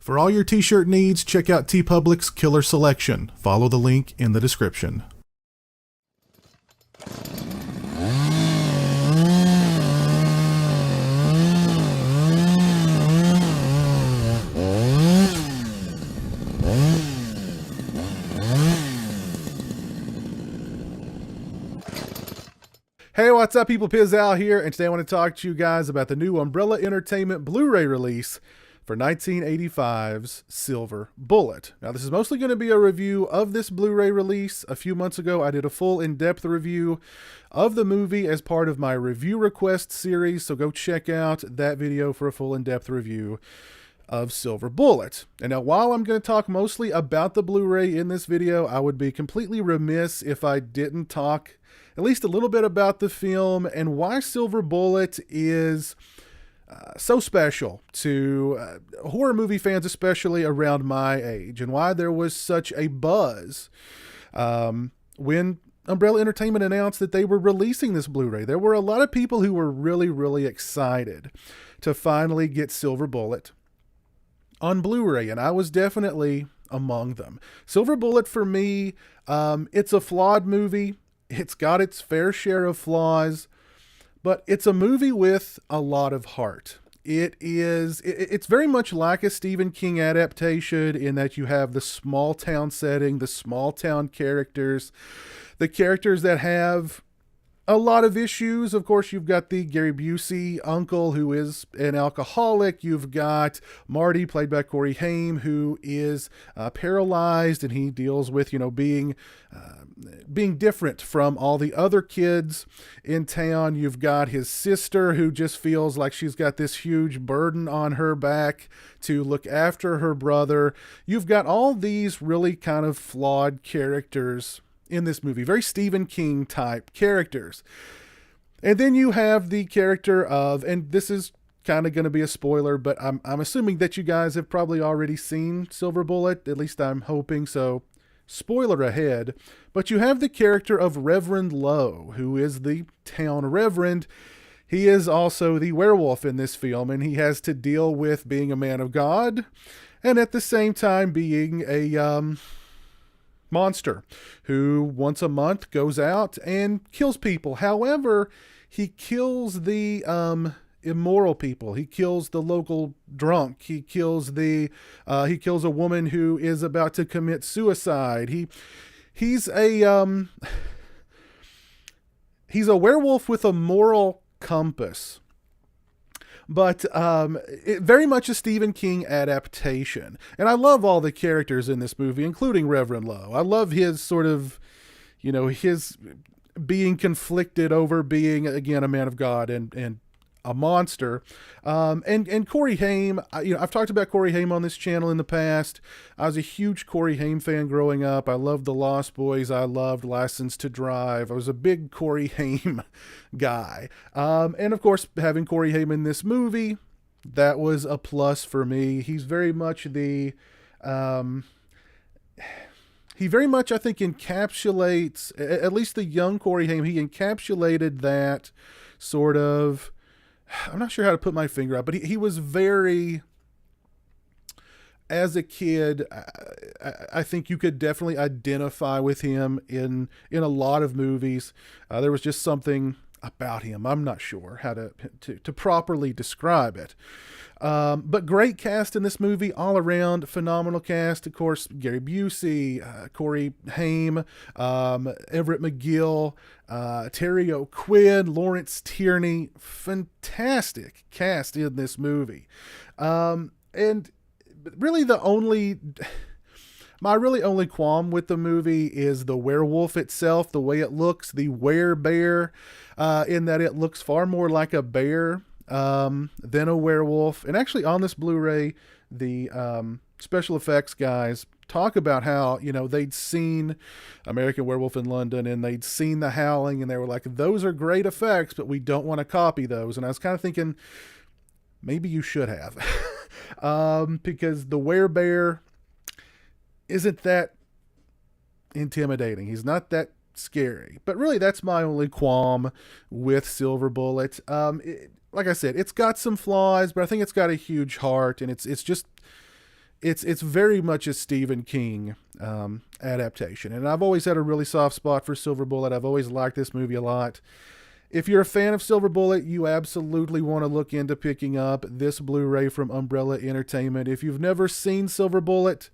For all your t-shirt needs, check out TeePublic's Killer Selection. Follow the link in the description. Hey, what's up, people? Piz Al here, and today I want to talk to you guys about the new Umbrella Entertainment Blu-ray release for 1985's Silver Bullet. Now, this is mostly going to be a review of this Blu-ray release. A few months ago, I did a full in-depth review of the movie as part of my review request series, so go check out that video for a full in-depth review of Silver Bullet. And now, while I'm going to talk mostly about the Blu-ray in this video, I would be completely remiss if I didn't talk at least a little bit about the film and why Silver Bullet is so special to horror movie fans, especially around my age, and why there was such a buzz when Umbrella Entertainment announced that they were releasing this Blu-ray. There were a lot of people who were really excited to finally get Silver Bullet on Blu-ray, and I was definitely among them. Silver Bullet, for me, it's a flawed movie. It's got its fair share of flaws, but it's a movie with a lot of heart. It's very much like a Stephen King adaptation in that you have the small town setting, the small town characters, the characters that have a lot of issues. Of course, you've got the Gary Busey uncle who is an alcoholic. You've got Marty, played by Corey Haim, who is paralyzed, and he deals with, being different from all the other kids in town. You've got his sister, who just feels like she's got this huge burden on her back to look after her brother. You've got all these really kind of flawed characters in this movie, very Stephen King type characters. And then you have the character of, and this is kind of going to be a spoiler, but I'm assuming that you guys have probably already seen Silver Bullet, at least I'm hoping so. Spoiler ahead, but you have the character of Reverend Lowe, who is the town reverend. He is also the werewolf in this film, and he has to deal with being a man of God and at the same time being a monster who once a month goes out and kills people. However, he kills the immoral people. He kills the local drunk. He kills a woman who is about to commit suicide. He's a werewolf with a moral compass. But very much a Stephen King adaptation. And I love all the characters in this movie, including Reverend Lowe. I love his sort of, his being conflicted over being, again, a man of God and a monster. And Corey Haim, I've talked about Corey Haim on this channel in the past. I was a huge Corey Haim fan growing up. I loved The Lost Boys. I loved License to Drive. I was a big Corey Haim guy. And of course, having Corey Haim in this movie, that was a plus for me. He's very much he very much, I think, encapsulates, at least the young Corey Haim, he encapsulated that sort of, I'm not sure how to put my finger out, but he was very, as a kid, I think you could definitely identify with him in a lot of movies. There was just something about him. I'm not sure how to properly describe it. But great cast in this movie, all around, phenomenal cast. Of course, Gary Busey, Corey Haim, Everett McGill, Terry O'Quinn, Lawrence Tierney, fantastic cast in this movie. And really my really only qualm with the movie is the werewolf itself, the way it looks, the werebear, in that it looks far more like a bear than a werewolf. And actually on this Blu-ray, the special effects guys talk about how, they'd seen American Werewolf in London and they'd seen The Howling, and they were like, those are great effects, but we don't want to copy those. And I was kind of thinking, maybe you should have. Because the werebear isn't that intimidating. He's not that scary. But really, that's my only qualm with Silver Bullet. Like I said, it's got some flaws, but I think it's got a huge heart, and it's it's very much a Stephen King adaptation. And I've always had a really soft spot for Silver Bullet. I've always liked this movie a lot. If you're a fan of Silver Bullet, you absolutely want to look into picking up this Blu-ray from Umbrella Entertainment. If you've never seen Silver Bullet,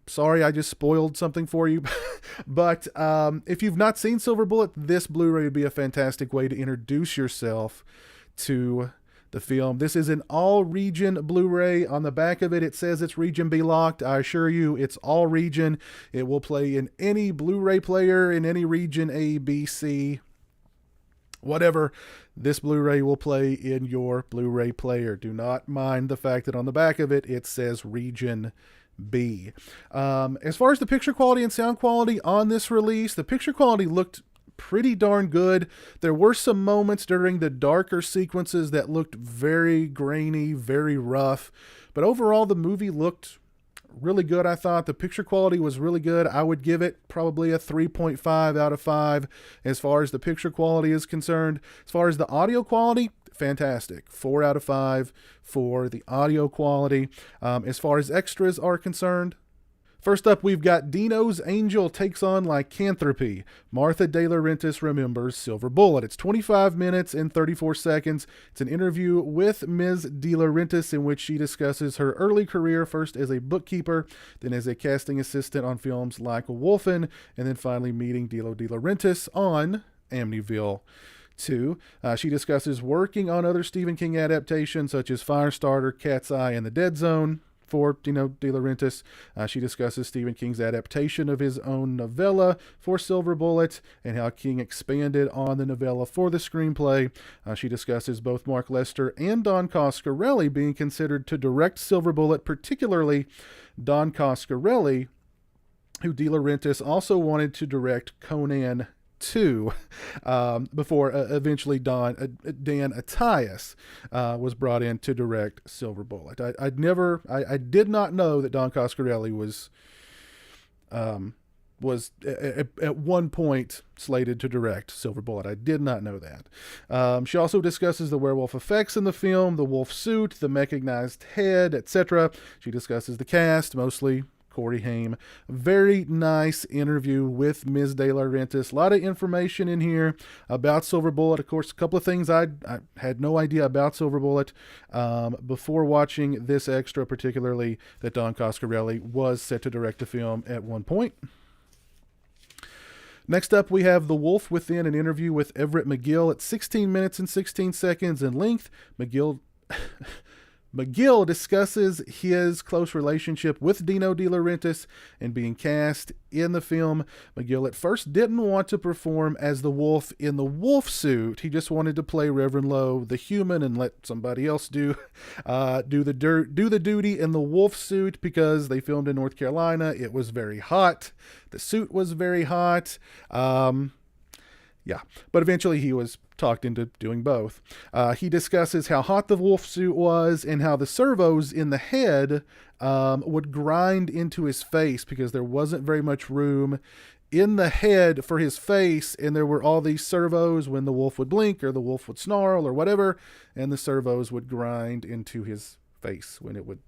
sorry, I just spoiled something for you. But if you've not seen Silver Bullet, this Blu-ray would be a fantastic way to introduce yourself to the film. This is an all-region Blu-ray. On the back of it, it says it's region B locked. I assure you, it's all region. It will play in any Blu-ray player in any region A, B, C, whatever. This Blu-ray will play in your Blu-ray player. Do not mind the fact that on the back of it, it says region B. As far as the picture quality and sound quality on this release, the picture quality looked pretty darn good. There were some moments during the darker sequences that looked very grainy, very rough, but overall the movie looked really good. I thought the picture quality was really good. I would give it probably a 3.5 out of 5 as far as the picture quality is concerned. As far as the audio quality, fantastic. 4 out of 5 for the audio quality. As far as extras are concerned, first up, we've got Dino's Angel Takes on Lycanthropy. Martha De Laurentiis remembers Silver Bullet. It's 25 minutes and 34 seconds. It's an interview with Ms. De Laurentiis in which she discusses her early career, first as a bookkeeper, then as a casting assistant on films like Wolfen, and then finally meeting Dilo De Laurentiis on Amityville 2. She discusses working on other Stephen King adaptations such as Firestarter, Cat's Eye, and The Dead Zone. For Dino De Laurentiis, she discusses Stephen King's adaptation of his own novella for Silver Bullet and how King expanded on the novella for the screenplay. She discusses both Mark Lester and Don Coscarelli being considered to direct Silver Bullet, particularly Don Coscarelli, who De Laurentiis also wanted to direct Conan 2 before eventually Dan Attias was brought in to direct Silver Bullet. I did not know that Don Coscarelli was at one point slated to direct Silver Bullet. I did not know that. She also discusses the werewolf effects in the film, the wolf suit, the mechanized head, etc. She discusses the cast, mostly Corey Haim. Very nice interview with Ms. De Laurentiis. A lot of information in here about Silver Bullet. Of course, a couple of things I had no idea about Silver Bullet before watching this extra, particularly that Don Coscarelli was set to direct the film at one point. Next up, we have The Wolf Within, an interview with Everett McGill at 16 minutes and 16 seconds in length. McGill discusses his close relationship with Dino De Laurentiis and being cast in the film. McGill at first didn't want to perform as the wolf in the wolf suit. He just wanted to play Reverend Lowe, the human, and let somebody else do the duty in the wolf suit because they filmed in North Carolina. It was very hot. The suit was very hot. Yeah, but eventually he was talked into doing both. He discusses how hot the wolf suit was and how the servos in the head would grind into his face because there wasn't very much room in the head for his face, and there were all these servos when the wolf would blink or the wolf would snarl or whatever, and the servos would grind into his face when it would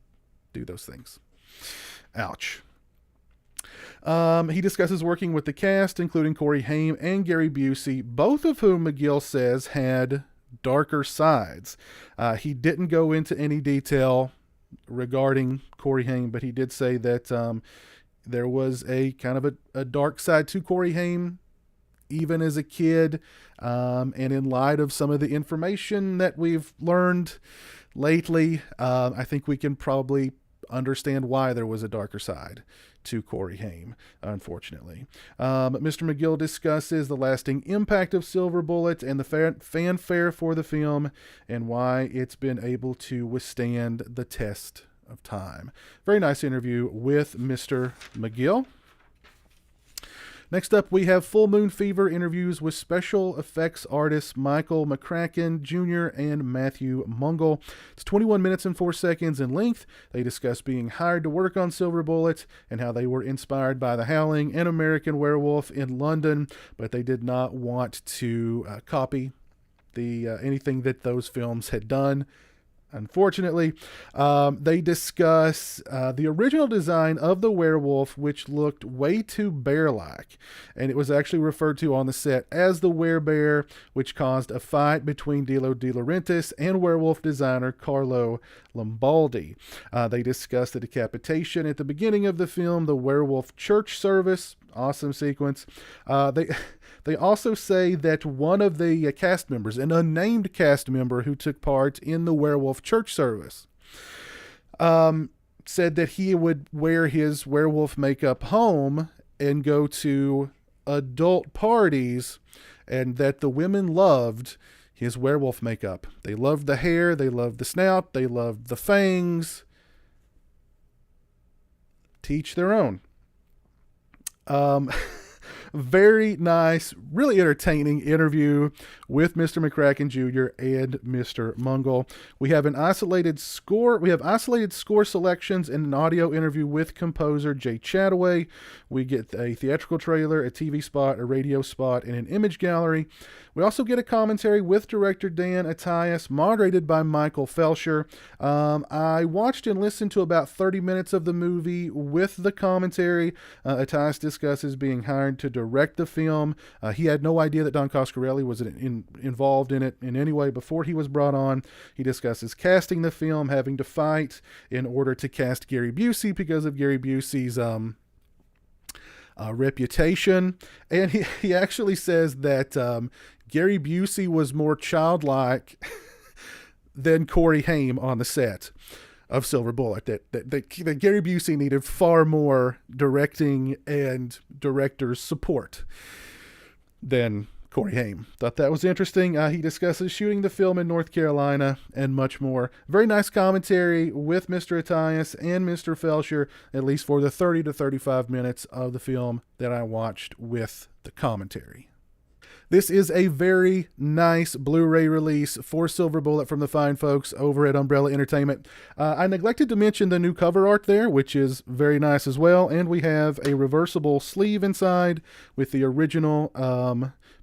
do those things. Ouch. He discusses working with the cast, including Corey Haim and Gary Busey, both of whom McGill says had darker sides. He didn't go into any detail regarding Corey Haim, but he did say that there was a kind of a dark side to Corey Haim, even as a kid, and in light of some of the information that we've learned lately, I think we can probably understand why there was a darker side to Corey Haim, unfortunately. Mr. McGill discusses the lasting impact of Silver Bullet and the fanfare for the film and why it's been able to withstand the test of time. Very nice interview with Mr. McGill. Next up, we have Full Moon Fever interviews with special effects artists Michael McCracken Jr. and Matthew Mungle. It's 21 minutes and 4 seconds in length. They discuss being hired to work on Silver Bullet and how they were inspired by The Howling and American Werewolf in London, but they did not want to copy anything that those films had done. unfortunately. They discuss the original design of the werewolf, which looked way too bear-like, and it was actually referred to on the set as the werebear, which caused a fight between Dilo De Laurentiis and werewolf designer Carlo Lombaldi. They discuss the decapitation at the beginning of the film, the werewolf church service, awesome sequence. They also say that one of the cast members, an unnamed cast member who took part in the werewolf church service, said that he would wear his werewolf makeup home and go to adult parties, and that the women loved his werewolf makeup. They loved the hair, they loved the snout, they loved the fangs. Teach their own. Very nice, really entertaining interview with Mr. McCracken Jr. and Mr. Mungle. We have an isolated score. We have isolated score selections and an audio interview with composer Jay Chataway. We get a theatrical trailer, a TV spot, a radio spot, and an image gallery. We also get a commentary with director Dan Attias, moderated by Michael Felsher. I watched and listened to about 30 minutes of the movie with the commentary. Attias discusses being hired to direct the film. He had no idea that Don Coscarelli was involved in it in any way before he was brought on. He discusses casting the film, having to fight in order to cast Gary Busey because of Gary Busey's reputation. And he actually says that Gary Busey was more childlike than Corey Haim on the set of Silver Bullet, that Gary Busey needed far more directing and director's support than Corey Haim. Thought that was interesting. He discusses shooting the film in North Carolina and much more. Very nice commentary with Mr. Attias and Mr. Felsher, at least for the 30 to 35 minutes of the film that I watched with the commentary. This is a very nice Blu-ray release for Silver Bullet from the fine folks over at Umbrella Entertainment. I neglected to mention the new cover art there, which is very nice as well. And we have a reversible sleeve inside with the original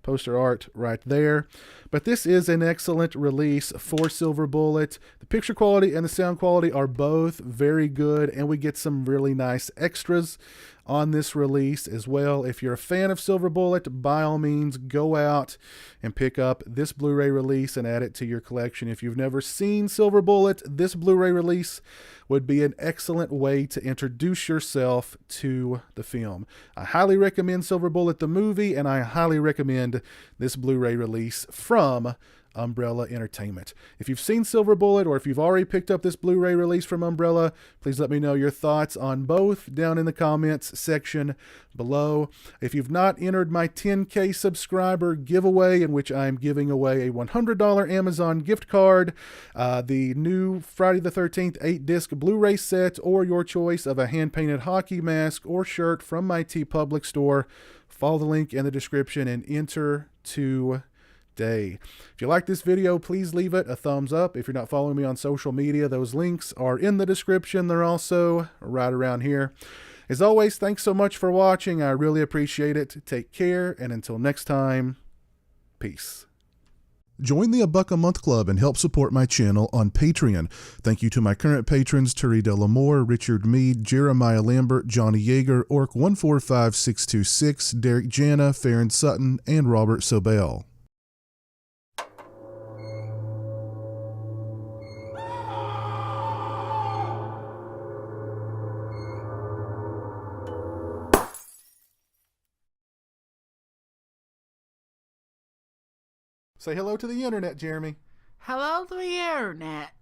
poster art right there. But this is an excellent release for Silver Bullet. The picture quality and the sound quality are both very good, and we get some really nice extras on this release as well. If you're a fan of Silver Bullet, by all means, go out and pick up this Blu-ray release and add it to your collection. If you've never seen Silver Bullet, this Blu-ray release would be an excellent way to introduce yourself to the film. I highly recommend Silver Bullet the movie, and I highly recommend this Blu-ray release from Umbrella Entertainment. If you've seen Silver Bullet, or if you've already picked up this Blu-ray release from Umbrella, please let me know your thoughts on both down in the comments section below. If you've not entered my 10K subscriber giveaway, in which I'm giving away a $100 Amazon gift card, the new Friday the 13th 8-disc Blu-ray set, or your choice of a hand-painted hockey mask or shirt from my TeePublic store, follow the link in the description and enter today. If you like this video, please leave it a thumbs up. If you're not following me on social media, those links are in the description. They're also right around here. As always, thanks so much for watching. I really appreciate it. Take care, and until next time, peace. Join the $1 a month club and help support my channel on Patreon. Thank you to my current patrons, Turi Delamore, Richard Mead, Jeremiah Lambert, Johnny Yeager, Orc 145626, Derek Jana, Farron Sutton, and Robert Sobel. Say hello to the internet, Jeremy. Hello to the internet.